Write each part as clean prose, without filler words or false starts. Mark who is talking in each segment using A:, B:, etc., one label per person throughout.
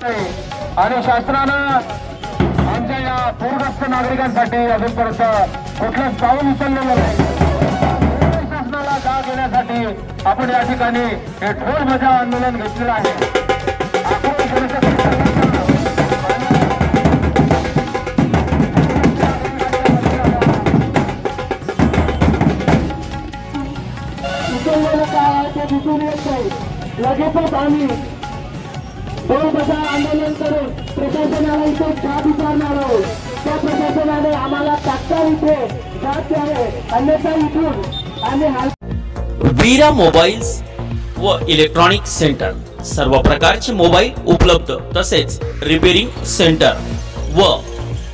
A: आणि शासनानं आमच्या या पूरग्रस्त नागरिकांसाठी अजूनपर्यंत कुठलंच पाऊल उचललेलं नाही। शासनाला जाग येण्यासाठी आपण या ठिकाणी हे ढोल बजाव आंदोलन घेतलेलं आहे। लगेचच आम्ही ढोल बजाव आंदोलन करून प्रशासनाला इथे जाब विचारणार आहोत। त्या प्रशासनाने आम्हाला तात्काळ इथे जाब द्यावे, अन्यथा इथून आम्ही
B: वीरा मोबाईल्स व इलेक्ट्रॉनिक सेंटर सर्व प्रकारचे मोबाईल उपलब्ध, तसेच रिपेरिंग सेंटर व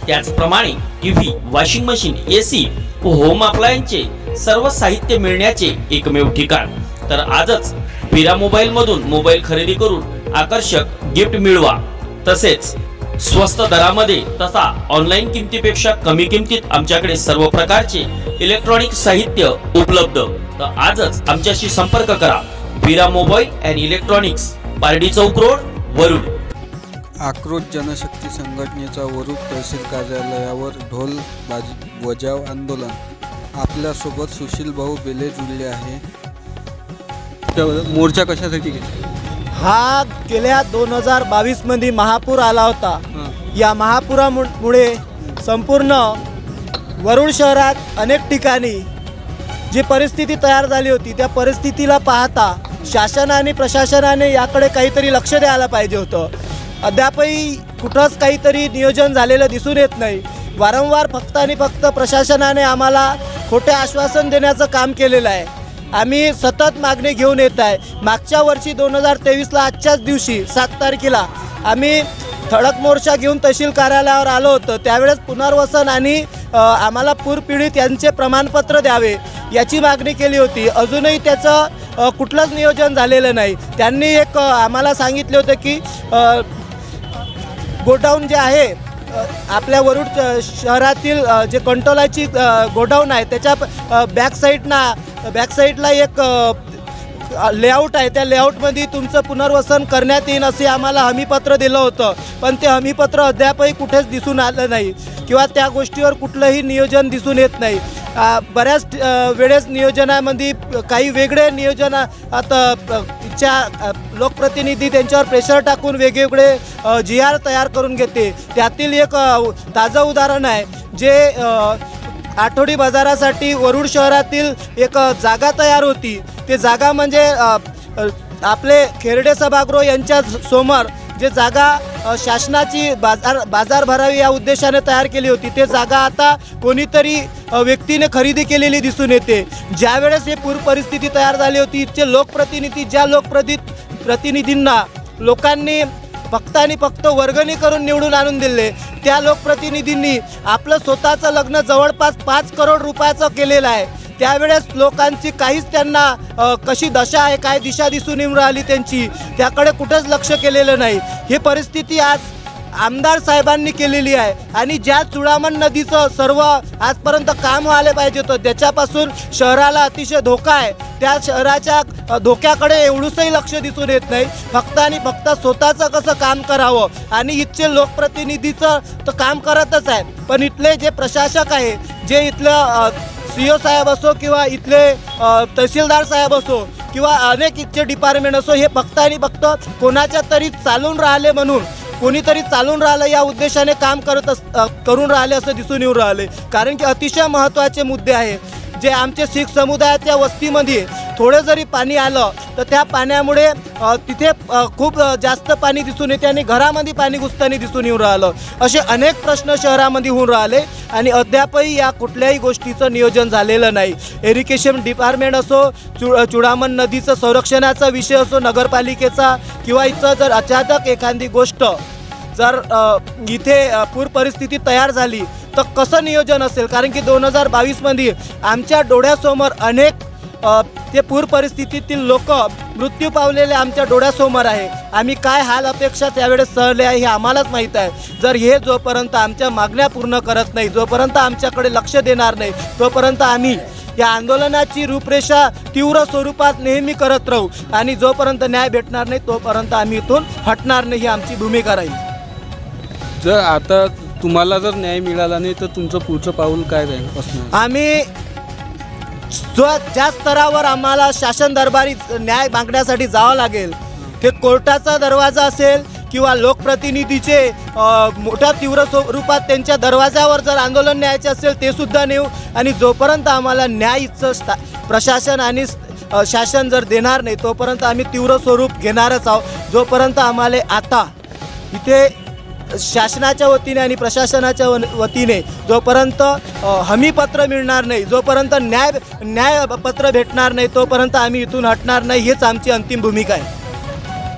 B: त्याचप्रमाणे टीव्ही, वॉशिंग मशीन, एसी व होम अप्लायन्सचे सर्व साहित्य मिळण्याचे एकमेव ठिकाण। तर आजच वीरा मोबाईल मधून मोबाईल खरेदी करून आकर्षक गिफ्ट मिळवा, तसेच स्वस्त दरामध्ये तथा ऑनलाईन किमतीपेक्षा कमी किमतीत आमच्याकडे सर्व प्रकारचे इलेक्ट्रॉनिक साहित्य उपलब्ध। तर आजच आमच्याशी संपर्क करा। Veera mobile and electronics, Pardi चौक रोड, वरुड।
C: आक्रोश जनशक्ती संघटनेचा वरुड तहसील कार्यालयावर ढोल बजाव आंदोलन। आपल्यासोबत सुशील भाऊ बेले जुळले आहे। मोर्चा कशासाठी घेतला?
D: हा गेल्या 2022 मध्ये महापूर आला होता। या महापुरामुळे संपूर्ण वरुड शहरात अनेक ठिकाणी जी परिस्थिती तयार झाली होती, त्या परिस्थितीला पाहता शासन आणि प्रशासनाने याकडे काहीतरी लक्ष द्यायला पाहिजे होतं। अद्यापही कुठंच काहीतरी नियोजन झालेलं दिसून येत नाही। वारंवार फक्त आणि फक्त प्रशासनाने आम्हाला खोटे आश्वासन देण्याचं काम केलेलं आहे। आम्ही सतत मागणी घेऊन येत आहे। मागच्या वर्षी 2023ला आजच्याच दिवशी 7 तारखेला आम्ही ठळक मोर्चा घेऊन तहसील कार्यालयावर आलो होतो। त्यावेळेस पुनर्वसन आणि आम्हाला पूरपीडित यांचे प्रमाणपत्र द्यावे याची मागणी केली होती। अजूनही त्याचं कुठलंच नियोजन झालेलं नाही। त्यांनी एक आम्हाला सांगितले होते की गोडाऊन जे आहे आपल्या वरुड शहरातील जे कंटोलाची गोडाऊन आहे त्याच्या बॅकसाईडला एक लेआउट आहे, त्या लेआउटमध्ये तुमचं पुनर्वसन करण्यात येईल असे आम्हाला हमीपत्र दिलं होतं। पण ते हमीपत्र अद्यापही कुठेच दिसून आलं नाही किंवा त्या गोष्टीवर कुठलंही नियोजन दिसून येत नाही। बऱ्याच वेळेस नियोजनामध्ये काही वेगळे नियोजन आता लोकप्रतिनिधी त्यांच्यावर प्रेशर टाकून वेगवेगळे GR तयार करून घेते। त्यातील एक ताजं उदाहरण आहे जे आठवडी बाजारासाठी वरुड शहरातील एक जागा तयार होती। ते जागा म्हणजे आपले खेरडे सभागृह यांच्या समोर जे जागा शासनाची बाजार भरावी या उद्देशाने तयार केली होती, ते जागा आता कोणीतरी व्यक्तीने खरेदी केलेली दिसून येते। ज्या वेळेस हे पूर परिस्थिती तयार झाली होती, इथचे लोकप्रतिनिधी ज्या लोकप्रतिनिधींना लोकांनी फक्त आणि फक्त वर्गणी करून निवडून आणून दिले, त्या लोकप्रतिनिधींनी आपलं स्वतःचं लग्न जवळपास 5 करोड रुपयाचं केलेलं आहे। त्यावेळेस लोकांची काहीच त्यांना कशी दशा आहे, काय दिशा दिसून येऊन राहिली त्यांची, त्याकडे कुठंच लक्ष केलेलं नाही। ही परिस्थिती आज आमदार साहेबांनी केलेली आहे आणि ज्या चुडामण नदीचं सर्व आजपर्यंत काम व्हायला पाहिजे होतं त्याच्यापासून शहराला अतिशय धोका आहे। त्या शहराच्या धोक्याकडे एवढंसही लक्ष दिसून येत नाही। फक्त आणि फक्त स्वतःचं कसं काम करावं आणि इथचे लोकप्रतिनिधीचं तर काम करतच आहे, पण इथले जे प्रशासक आहे, जे इथलं CO साहेब असो किंवा इथले तहसीलदार साहेब असो किंवा अनेक इथचे डिपार्टमेंट असो, हे फक्त आणि फक्त कोणाच्या तरी चालून राहिले म्हणून कोणीतरी चालून राहिलं या उद्देशाने काम करून राहिले असं दिसून येऊन राहिले। कारण की अतिशय महत्त्वाचे मुद्दे आहे जे आमचे शीख समुदायाच्या वस्तीमध्ये थोडे जरी पाणी आलं तर त्या पाण्यामुळे तिथे खूप जास्त पाणी दिसून येते आणि घरामध्ये पाणी घुसताना दिसून येऊन राहिलं। असे अनेक प्रश्न शहरामध्ये होऊन राहिले आणि अद्यापही या कुठल्याही गोष्टीचं नियोजन झालेलं नाही। इरिगेशन डिपार्टमेंट असो, चुडामण नदीचं संरक्षणाचा विषय असो, नगरपालिकेचा किंवा इथं जर अचानक एखादी गोष्ट जर इथे पूर परिस्थिती तयार झाली तर कसं नियोजन असेल? कारण की 2022 मध्ये आमच्या डोळ्यासमोर अनेक ते पूर परिस्थितीतील लोक मृत्यू पावलेले आमच्या डोळ्यासमोर आहे। आम्ही काय हाल अपेक्षा त्यावेळेस सहले आहे हे आम्हालाच माहीत आहे। जर हे जोपर्यंत आमच्या मागण्या पूर्ण करत नाही, जोपर्यंत आमच्याकडे लक्ष देणार नाही, तोपर्यंत आम्ही या आंदोलनाची रूपरेषा तीव्र स्वरूपात नेहमी करत राहू आणि जोपर्यंत न्याय भेटणार नाही तोपर्यंत आम्ही इथून हटणार नाही, ही आमची भूमिका राहील।
C: जर आता तुम्हाला जर न्याय मिळाला नाही तर तुमचं पुढचं पाऊल काय राहील असणार?
D: आम्ही ज्या स्तरावर आम्हाला शासन दरबारी न्याय मागण्यासाठी जावं लागेल, ते कोर्टाचा दरवाजा असेल किंवा लोकप्रतिनिधीचे मोठ्या तीव्र स्वरूपात त्यांच्या दरवाजावर जर आंदोलन न्यायाचे असेल ते सुद्धा नेऊ आणि जोपर्यंत आम्हाला न्यायचं प्रशासन आणि शासन जर देणार नाही तोपर्यंत आम्ही तीव्र स्वरूप घेणारच आहोत। जोपर्यंत आम्हाला आता इथे शासनाच्या वतीने आणि प्रशासनाच्या वतीने जोपर्यंत हमीपत्र मिळणार नाही, जोपर्यंत न्यायपत्र भेटणार नाही तोपर्यंत आम्ही इथून हटणार नाही, हीच आमची अंतिम भूमिका आहे।